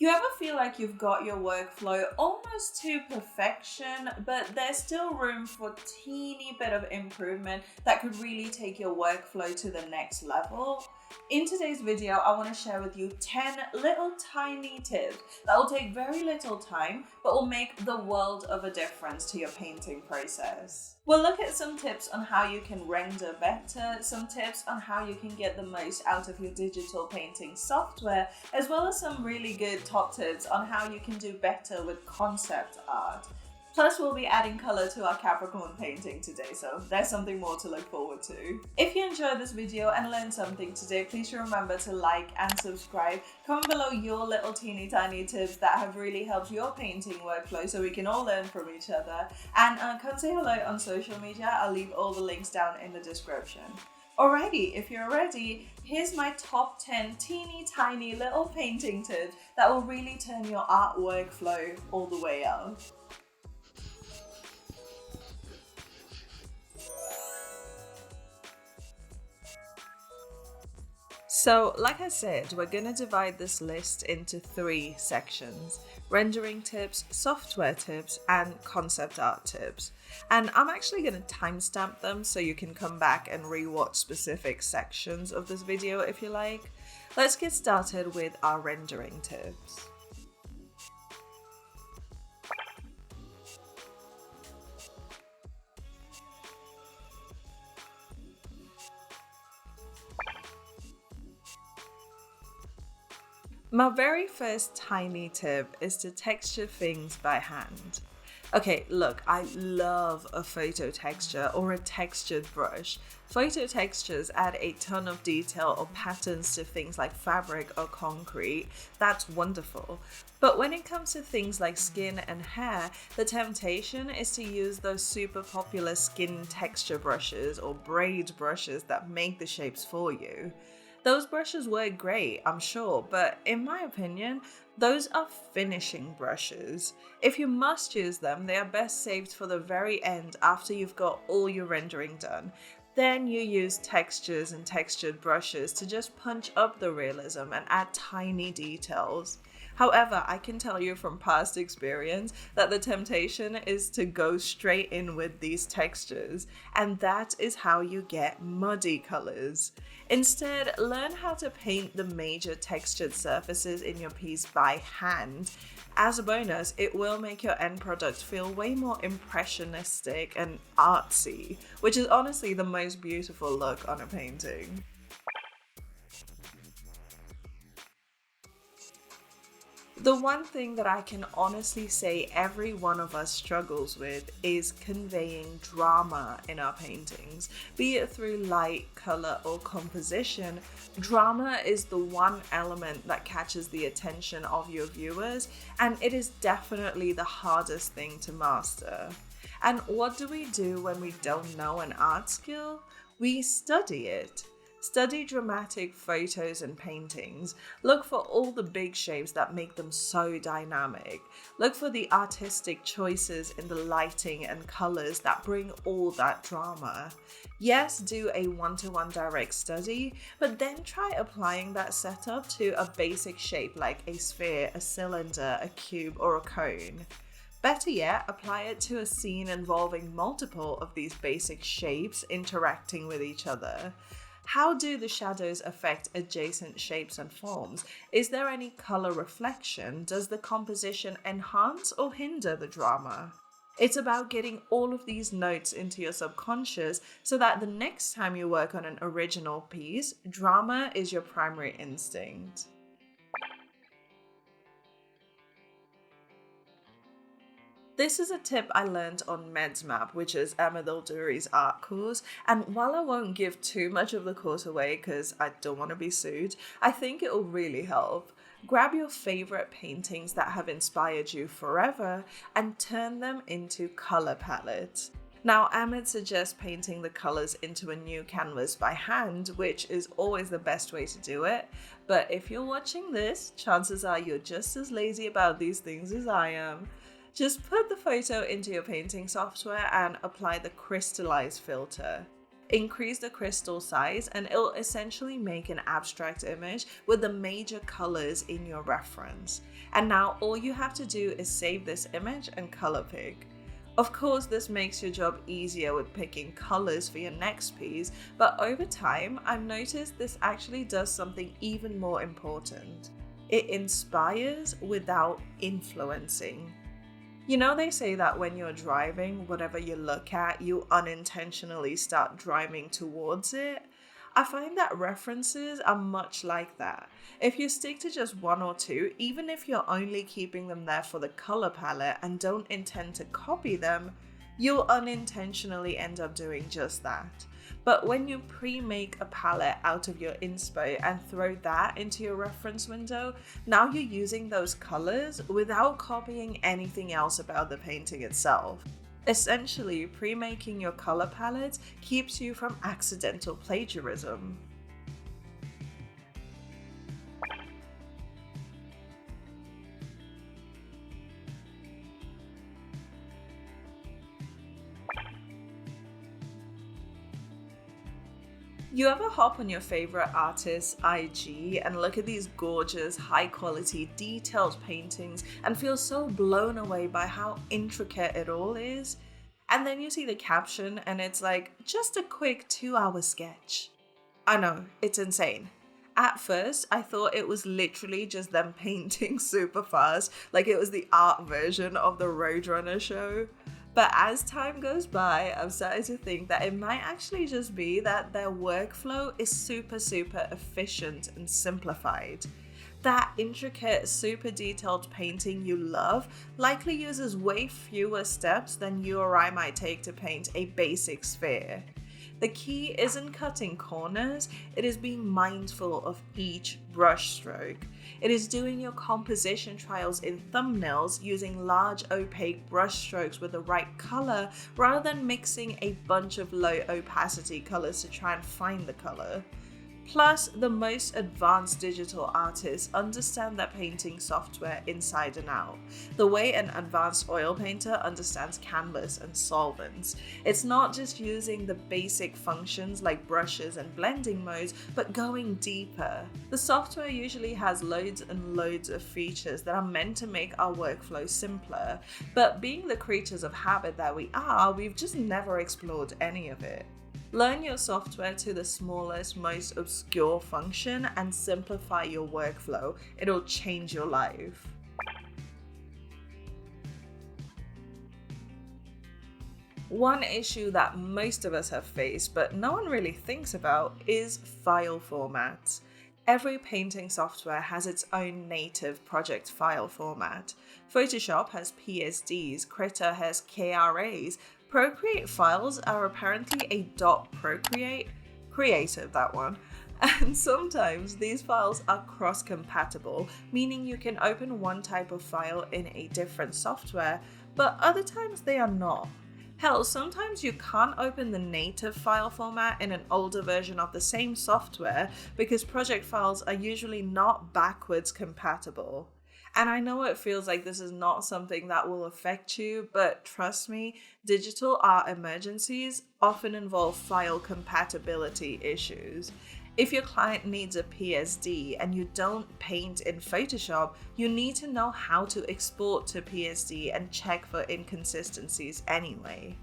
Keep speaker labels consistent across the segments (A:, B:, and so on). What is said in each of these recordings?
A: You ever feel like you've got your workflow almost to perfection, but there's still room for a teeny bit of improvement that could really take your workflow to the next level? In today's video, I want to share with you 10 little tiny tips that will take very little time, but will make the world of a difference to your painting process. We'll look at some tips on how you can render better, some tips on how you can get the most out of your digital painting software, as well as some really good top tips on how you can do better with concept art. Plus, we'll be adding color to our Capricorn painting today, so there's something more to look forward to. If you enjoyed this video and learned something today, please remember to like and subscribe. Comment below your little teeny tiny tips that have really helped your painting workflow so we can all learn from each other. And come say hello on social media. I'll leave all the links down in the description. Alrighty, if you're ready, here's my top 10 teeny tiny little painting tips that will really turn your art workflow all the way up. So, like I said, we're going to divide this list into 3 sections: rendering tips, software tips, and concept art tips. And I'm actually going to timestamp them so you can come back and rewatch specific sections of this video if you like. Let's get started with our rendering tips. My very first tiny tip is to texture things by hand. Okay, look, I love a photo texture or a textured brush. Photo textures add a ton of detail or patterns to things like fabric or concrete. That's wonderful. But when it comes to things like skin and hair, the temptation is to use those super popular skin texture brushes or braid brushes that make the shapes for you. Those brushes work great, I'm sure, but in my opinion, those are finishing brushes. If you must use them, they are best saved for the very end after you've got all your rendering done. Then you use textures and textured brushes to just punch up the realism and add tiny details. However, I can tell you from past experience that the temptation is to go straight in with these textures, and that is how you get muddy colors. Instead, learn how to paint the major textured surfaces in your piece by hand. As a bonus, it will make your end product feel way more impressionistic and artsy, which is honestly the most beautiful look on a painting. The one thing that I can honestly say every one of us struggles with is conveying drama in our paintings. Be it through light, color, or composition, drama is the one element that catches the attention of your viewers, and it is definitely the hardest thing to master. And what do we do when we don't know an art skill? We study it. Study dramatic photos and paintings. Look for all the big shapes that make them so dynamic. Look for the artistic choices in the lighting and colors that bring all that drama. Yes, do a one-to-one direct study, but then try applying that setup to a basic shape like a sphere, a cylinder, a cube, or a cone. Better yet, apply it to a scene involving multiple of these basic shapes interacting with each other. How do the shadows affect adjacent shapes and forms? Is there any color reflection? Does the composition enhance or hinder the drama? It's about getting all of these notes into your subconscious so that the next time you work on an original piece, drama is your primary instinct. This is a tip I learned on MedsMap, which is Emma Duri's art course, and while I won't give too much of the course away because I don't want to be sued, I think it will really help. Grab your favorite paintings that have inspired you forever and turn them into color palettes. Now, Ahmed suggests painting the colors into a new canvas by hand, which is always the best way to do it. But if you're watching this, chances are you're just as lazy about these things as I am. Just put the photo into your painting software and apply the crystallize filter. Increase the crystal size and it'll essentially make an abstract image with the major colors in your reference. And now all you have to do is save this image and color pick. Of course, this makes your job easier with picking colors for your next piece, but over time, I've noticed this actually does something even more important. It inspires without influencing. You know, they say that when you're driving, whatever you look at, you unintentionally start driving towards it. I find that references are much like that. If you stick to just one or two, even if you're only keeping them there for the color palette and don't intend to copy them, you'll unintentionally end up doing just that. But when you pre-make a palette out of your inspo and throw that into your reference window, now you're using those colors without copying anything else about the painting itself. Essentially, pre-making your color palette keeps you from accidental plagiarism. You ever hop on your favorite artist's IG and look at these gorgeous, high-quality, detailed paintings and feel so blown away by how intricate it all is? And then you see the caption and it's like, just a quick 2-hour sketch. I know, it's insane. At first, I thought it was literally just them painting super fast, like it was the art version of the Roadrunner show. But as time goes by, I've started to think that it might actually just be that their workflow is super efficient and simplified. That intricate, super detailed painting you love likely uses way fewer steps than you or I might take to paint a basic sphere. The key isn't cutting corners, it is being mindful of each brush stroke. It is doing your composition trials in thumbnails using large opaque brush strokes with the right color rather than mixing a bunch of low opacity colors to try and find the color. Plus, the most advanced digital artists understand their painting software inside and out, the way an advanced oil painter understands canvas and solvents. It's not just using the basic functions like brushes and blending modes, but going deeper. The software usually has loads and loads of features that are meant to make our workflow simpler, but being the creatures of habit that we are, we've just never explored any of it. Learn your software to the smallest, most obscure function and simplify your workflow. It'll change your life. One issue that most of us have faced, but no one really thinks about, is file formats. Every painting software has its own native project file format. Photoshop has PSDs, Krita has KRAs, Procreate files are apparently a .procreate, creative that one, and sometimes these files are cross-compatible, meaning you can open one type of file in a different software, but other times they are not. Hell, sometimes you can't open the native file format in an older version of the same software because project files are usually not backwards compatible. And I know it feels like this is not something that will affect you, but trust me, digital art emergencies often involve file compatibility issues. If your client needs a PSD and you don't paint in Photoshop, you need to know how to export to PSD and check for inconsistencies anyway.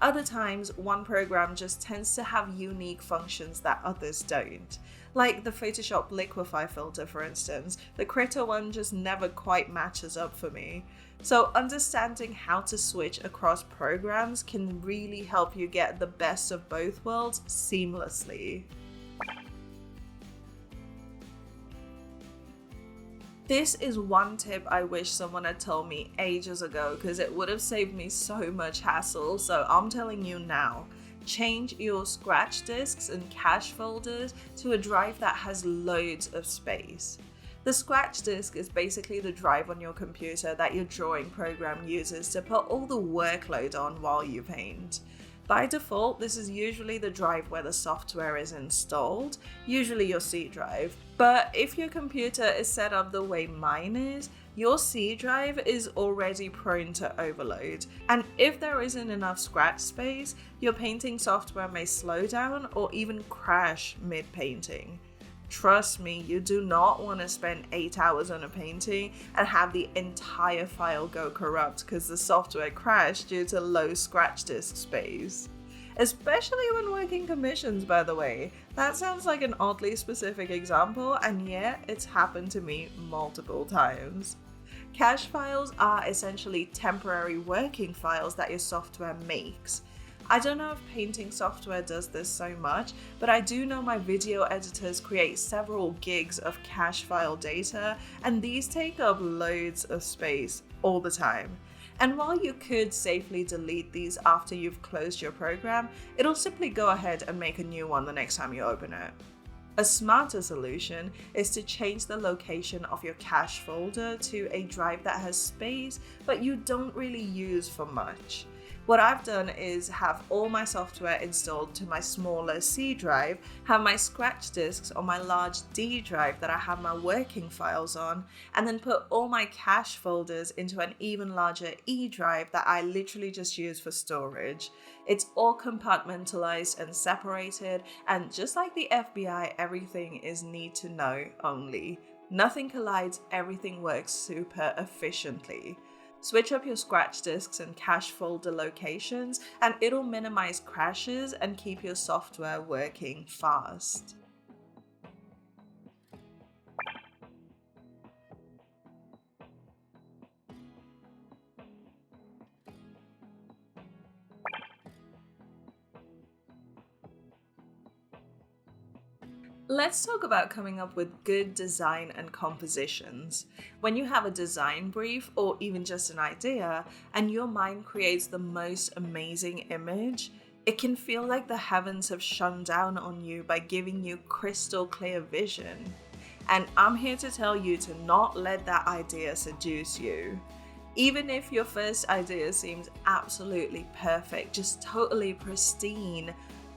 A: Other times, one program just tends to have unique functions that others don't. Like the Photoshop liquify filter, for instance, the Krita one just never quite matches up for me. So understanding how to switch across programs can really help you get the best of both worlds seamlessly. This is one tip I wish someone had told me ages ago because it would have saved me so much hassle, so I'm telling you now. Change your scratch disks and cache folders to a drive that has loads of space. The scratch disk is basically the drive on your computer that your drawing program uses to put all the workload on while you paint. By default, this is usually the drive where the software is installed, usually your C drive, But if your computer is set up the way mine is, your C drive is already prone to overload. And if there isn't enough scratch space, your painting software may slow down or even crash mid-painting. Trust me, you do not want to spend 8 hours on a painting and have the entire file go corrupt because the software crashed due to low scratch disk space. Especially when working commissions, by the way. That sounds like an oddly specific example, and yet it's happened to me multiple times. Cache files are essentially temporary working files that your software makes. I don't know if painting software does this so much, but I do know my video editors create several gigs of cache file data, and these take up loads of space all the time. And while you could safely delete these after you've closed your program, it'll simply go ahead and make a new one the next time you open it. A smarter solution is to change the location of your cache folder to a drive that has space, but you don't really use for much. What I've done is have all my software installed to my smaller C drive, have my scratch disks on my large D drive that I have my working files on, and then put all my cache folders into an even larger E drive that I literally just use for storage. It's all compartmentalized and separated, and just like the FBI, everything is need to know only. Nothing collides, everything works super efficiently. Switch up your scratch disks and cache folder locations, and it'll minimize crashes and keep your software working fast. Let's talk about coming up with good design and compositions. When you have a design brief or even just an idea and your mind creates the most amazing image, it can feel like the heavens have shone down on you by giving you crystal clear vision. And I'm here to tell you to not let that idea seduce you. Even if your first idea seems absolutely perfect, just totally pristine,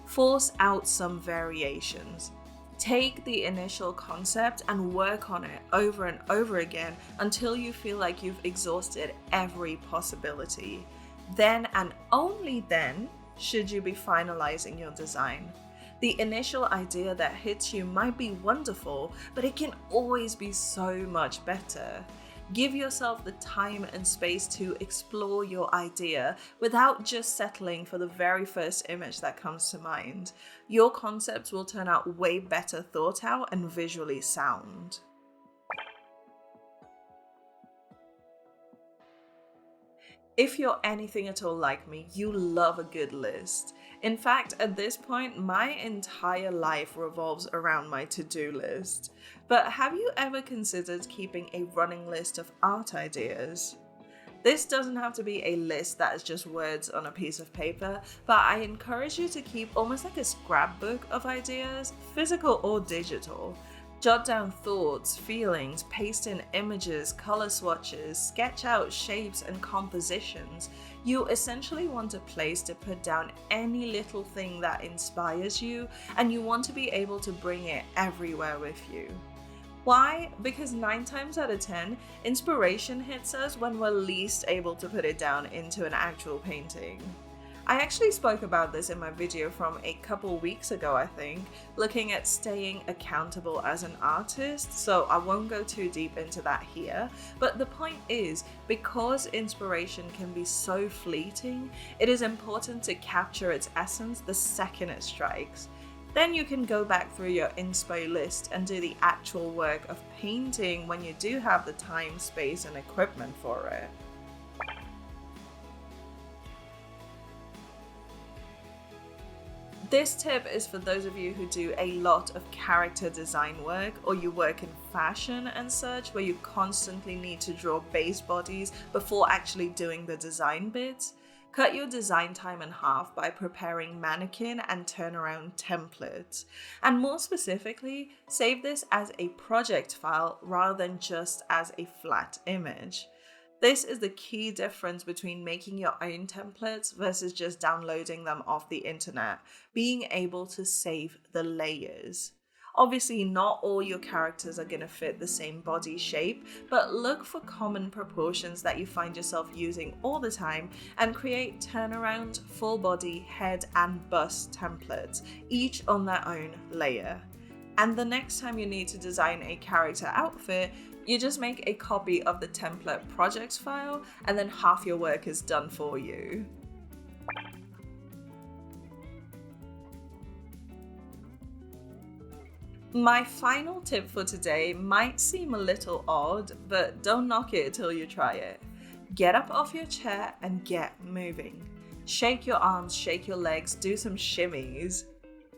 A: force out some variations. Take the initial concept and work on it over and over again until you feel like you've exhausted every possibility. Then and only then should you be finalizing your design. The initial idea that hits you might be wonderful, but it can always be so much better. Give yourself the time and space to explore your idea without just settling for the very first image that comes to mind. Your concepts will turn out way better thought out and visually sound. If you're anything at all like me, you love a good list. In fact, at this point, my entire life revolves around my to-do list. But have you ever considered keeping a running list of art ideas? This doesn't have to be a list that is just words on a piece of paper, but I encourage you to keep almost like a scrapbook of ideas, physical or digital. Jot down thoughts, feelings, paste in images, color swatches, sketch out shapes and compositions. You essentially want a place to put down any little thing that inspires you, and you want to be able to bring it everywhere with you. Why? Because 9 times out of 10, inspiration hits us when we're least able to put it down into an actual painting. I actually spoke about this in my video from a couple weeks ago, I think, looking at staying accountable as an artist, so I won't go too deep into that here. But the point is, because inspiration can be so fleeting, it is important to capture its essence the second it strikes. Then you can go back through your inspo list and do the actual work of painting when you do have the time, space, and equipment for it. This tip is for those of you who do a lot of character design work, or you work in fashion and such, where you constantly need to draw base bodies before actually doing the design bits. Cut your design time in half by preparing mannequin and turnaround templates. And more specifically, save this as a project file rather than just as a flat image. This is the key difference between making your own templates versus just downloading them off the internet, being able to save the layers. Obviously, not all your characters are going to fit the same body shape, but look for common proportions that you find yourself using all the time and create turnaround, full body, head and bust templates, each on their own layer. And the next time you need to design a character outfit, you just make a copy of the template projects file, and then half your work is done for you. My final tip for today might seem a little odd, but don't knock it till you try it. Get up off your chair and get moving. Shake your arms, shake your legs, do some shimmies.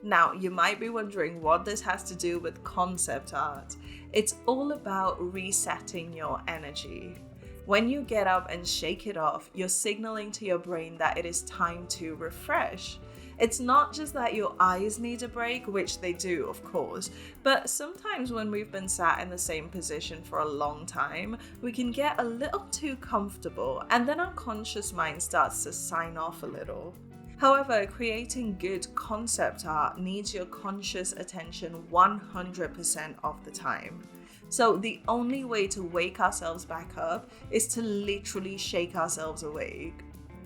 A: Now, you might be wondering what this has to do with concept art. It's all about resetting your energy. When you get up and shake it off, you're signaling to your brain that it is time to refresh. It's not just that your eyes need a break, which they do, of course, but sometimes when we've been sat in the same position for a long time, we can get a little too comfortable, and then our conscious mind starts to sign off a little. However, creating good concept art needs your conscious attention 100% of the time. So the only way to wake ourselves back up is to literally shake ourselves awake.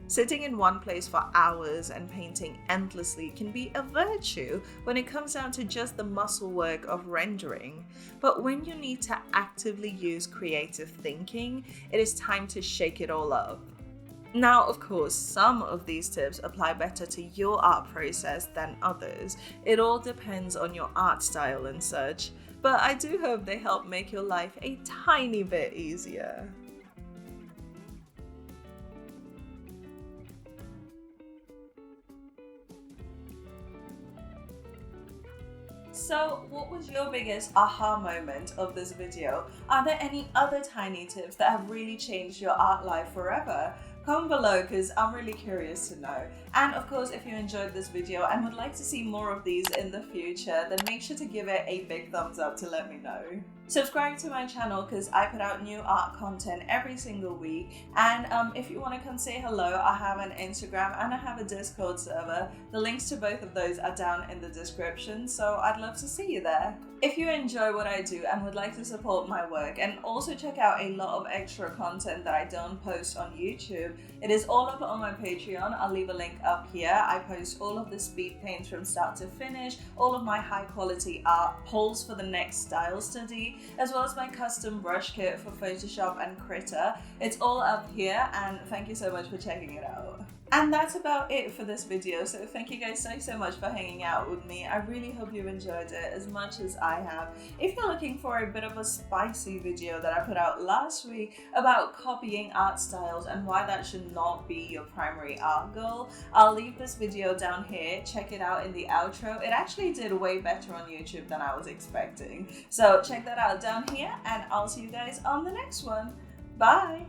A: Sitting in one place for hours and painting endlessly can be a virtue when it comes down to just the muscle work of rendering. But when you need to actively use creative thinking, it is time to shake it all up. Now, of course, some of these tips apply better to your art process than others. It all depends on your art style and such, but I do hope they help make your life a tiny bit easier. So, what was your biggest aha moment of this video? Are there any other tiny tips that have really changed your art life forever? Comment below because I'm really curious to know. And of course, if you enjoyed this video and would like to see more of these in the future, then make sure to give it a big thumbs up to let me know. Subscribe to my channel because I put out new art content every single week. And if you want to come say hello, I have an Instagram and I have a Discord server. The links to both of those are down in the description, so I'd love to see you there. If you enjoy what I do and would like to support my work and also check out a lot of extra content that I don't post on YouTube, it is all up on my Patreon. I'll leave a link up here. I post all of the speed paints from start to finish, all of my high quality art, polls for the next style study, as well as my custom brush kit for Photoshop and Critter. It's all up here, and thank you so much for checking it out. And that's about it for this video, so thank you guys so much for hanging out with me. I really hope you enjoyed it as much as I have. If you're looking for a bit of a spicy video that I put out last week about copying art styles and why that should not be your primary art goal, I'll leave this video down here. Check it out in the outro. It actually did way better on YouTube than I was expecting. So check that out down here, and I'll see you guys on the next one. Bye!